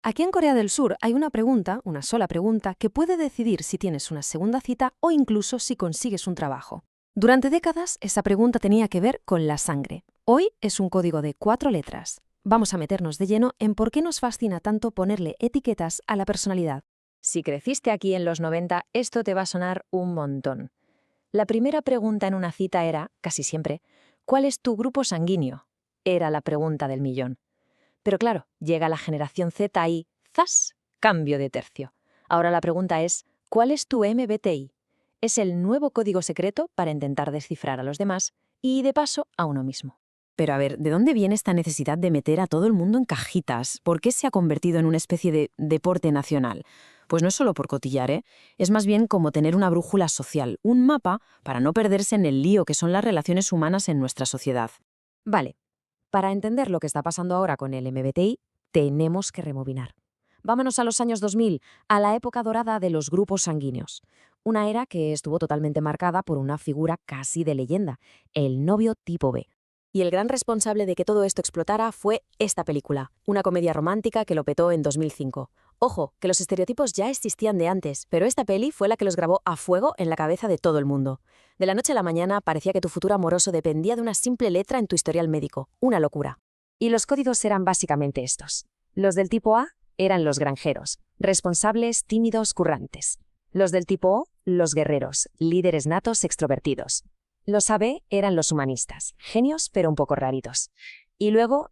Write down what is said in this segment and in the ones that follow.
Aquí en Corea del Sur hay una pregunta, una sola pregunta, que puede decidir si tienes una segunda cita o incluso si consigues un trabajo. Durante décadas, esa pregunta tenía que ver con la sangre. Hoy es un código de 4 letras. Vamos a meternos de lleno en por qué nos fascina tanto ponerle etiquetas a la personalidad. Si creciste aquí en los 90, esto te va a sonar un montón. La primera pregunta en una cita era, casi siempre, ¿cuál es tu grupo sanguíneo? Era la pregunta del millón. Pero claro, llega la generación Z y ¡zas! Cambio de tercio. Ahora la pregunta es, ¿cuál es tu MBTI? Es el nuevo código secreto para intentar descifrar a los demás y, de paso, a uno mismo. Pero a ver, ¿de dónde viene esta necesidad de meter a todo el mundo en cajitas? ¿Por qué se ha convertido en una especie de deporte nacional? Pues no es solo por cotillar, ¿eh? Es más bien como tener una brújula social, un mapa para no perderse en el lío que son las relaciones humanas en nuestra sociedad. Vale, para entender lo que está pasando ahora con el MBTI, tenemos que rebobinar. Vámonos a los años 2000, a la época dorada de los grupos sanguíneos. Una era que estuvo totalmente marcada por una figura casi de leyenda, el novio tipo B. Y el gran responsable de que todo esto explotara fue esta película, una comedia romántica que lo petó en 2005. Ojo, que los estereotipos ya existían de antes, pero esta peli fue la que los grabó a fuego en la cabeza de todo el mundo. De la noche a la mañana parecía que tu futuro amoroso dependía de una simple letra en tu historial médico. Una locura. Y los códigos eran básicamente estos. Los del tipo A eran los granjeros, responsables, tímidos, currantes. Los del tipo O, los guerreros, líderes natos, extrovertidos. Los AB eran los humanistas, genios pero un poco raritos. Y luego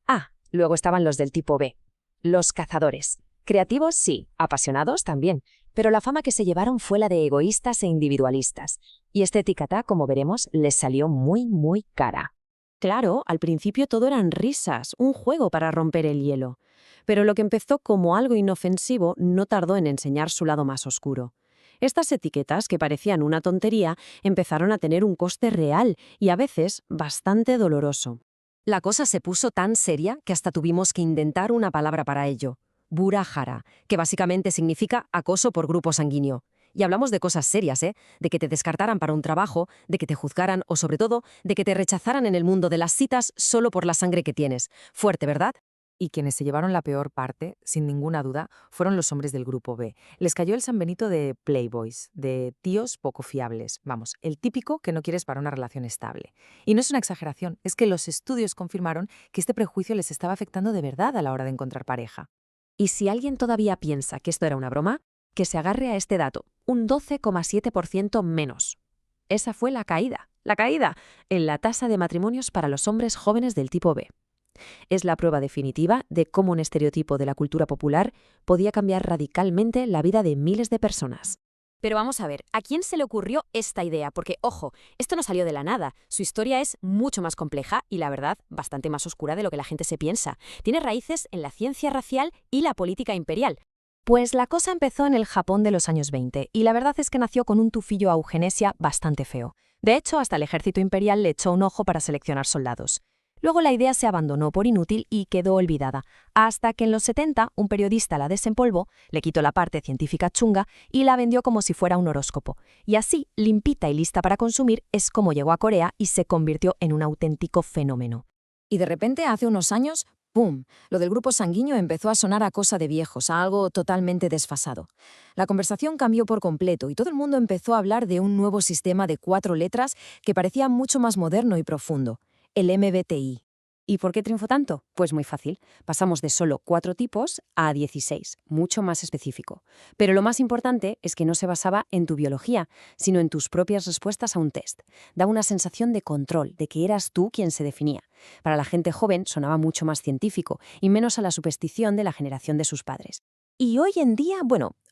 estaban los del tipo B, los cazadores. Creativos sí, apasionados también, pero la fama que se llevaron fue la de egoístas e individualistas. Y esta etiqueta, como veremos, les salió muy cara. Claro, al principio todo eran risas, un juego para romper el hielo. Pero lo que empezó como algo inofensivo no tardó en enseñar su lado más oscuro. Estas etiquetas, que parecían una tontería, empezaron a tener un coste real y a veces bastante doloroso. La cosa se puso tan seria que hasta tuvimos que inventar una palabra para ello. Burahara, que básicamente significa acoso por grupo sanguíneo. Y hablamos de cosas serias, ¿eh? De que te descartaran para un trabajo, de que te juzgaran o, sobre todo, de que te rechazaran en el mundo de las citas solo por la sangre que tienes. Fuerte, ¿verdad? Y quienes se llevaron la peor parte, sin ninguna duda, fueron los hombres del grupo B. Les cayó el San Benito de playboys, de tíos poco fiables. Vamos, el típico que no quieres para una relación estable. Y no es una exageración, es que los estudios confirmaron que este prejuicio les estaba afectando de verdad a la hora de encontrar pareja. Y si alguien todavía piensa que esto era una broma, que se agarre a este dato, un 12,7% menos. Esa fue la caída en la tasa de matrimonios para los hombres jóvenes del tipo B. Es la prueba definitiva de cómo un estereotipo de la cultura popular podía cambiar radicalmente la vida de miles de personas. Pero vamos a ver, ¿a quién se le ocurrió esta idea? Porque, ojo, esto no salió de la nada. Su historia es mucho más compleja y, la verdad, bastante más oscura de lo que la gente se piensa. Tiene raíces en la ciencia racial y la política imperial. Pues la cosa empezó en el Japón de los años 20 y la verdad es que nació con un tufillo a eugenesia bastante feo. De hecho, hasta el ejército imperial le echó un ojo para seleccionar soldados. Luego la idea se abandonó por inútil y quedó olvidada, hasta que en los 70 un periodista la desempolvó, le quitó la parte científica chunga y la vendió como si fuera un horóscopo. Y así, limpita y lista para consumir, es como llegó a Corea y se convirtió en un auténtico fenómeno. Y de repente, hace unos años, ¡pum!, lo del grupo sanguíneo empezó a sonar a cosa de viejos, a algo totalmente desfasado. La conversación cambió por completo y todo el mundo empezó a hablar de un nuevo sistema de 4 letras que parecía mucho más moderno y profundo. El MBTI. ¿Y por qué triunfó tanto? Pues muy fácil. Pasamos de solo 4 tipos a 16, mucho más específico. Pero lo más importante es que no se basaba en tu biología, sino en tus propias respuestas a un test. Daba una sensación de control, de que eras tú quien se definía. Para la gente joven sonaba mucho más científico y menos a la superstición de la generación de sus padres. Y hoy en día,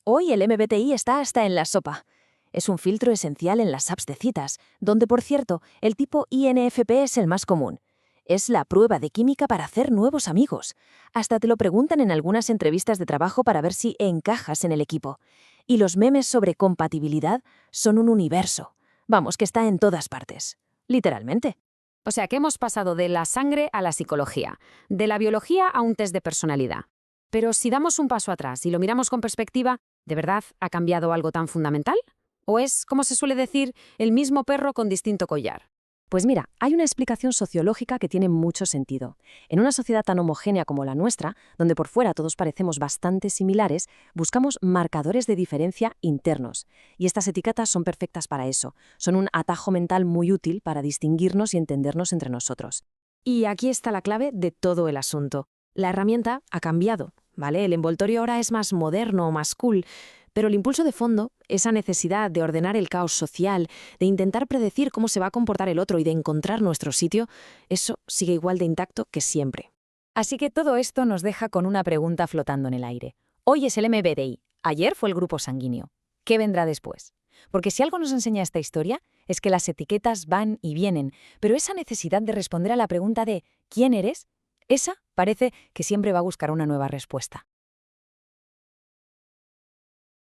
hoy el MBTI está hasta en la sopa. Es un filtro esencial en las apps de citas, donde, por cierto, el tipo INFP es el más común. Es la prueba de química para hacer nuevos amigos. Hasta te lo preguntan en algunas entrevistas de trabajo para ver si encajas en el equipo. Y los memes sobre compatibilidad son un universo. Vamos, que está en todas partes. Literalmente. O sea que hemos pasado de la sangre a la psicología, de la biología a un test de personalidad. Pero si damos un paso atrás y lo miramos con perspectiva, ¿de verdad ha cambiado algo tan fundamental? ¿O es, como se suele decir, el mismo perro con distinto collar? Pues mira, hay una explicación sociológica que tiene mucho sentido. En una sociedad tan homogénea como la nuestra, donde por fuera todos parecemos bastante similares, buscamos marcadores de diferencia internos. Y estas etiquetas son perfectas para eso. Son un atajo mental muy útil para distinguirnos y entendernos entre nosotros. Y aquí está la clave de todo el asunto. La herramienta ha cambiado, ¿vale? El envoltorio ahora es más moderno, más cool, pero el impulso de fondo, esa necesidad de ordenar el caos social, de intentar predecir cómo se va a comportar el otro y de encontrar nuestro sitio, eso sigue igual de intacto que siempre. Así que todo esto nos deja con una pregunta flotando en el aire. Hoy es el MBTI, ayer fue el grupo sanguíneo. ¿Qué vendrá después? Porque si algo nos enseña esta historia es que las etiquetas van y vienen, pero esa necesidad de responder a la pregunta de ¿quién eres? Esa parece que siempre va a buscar una nueva respuesta.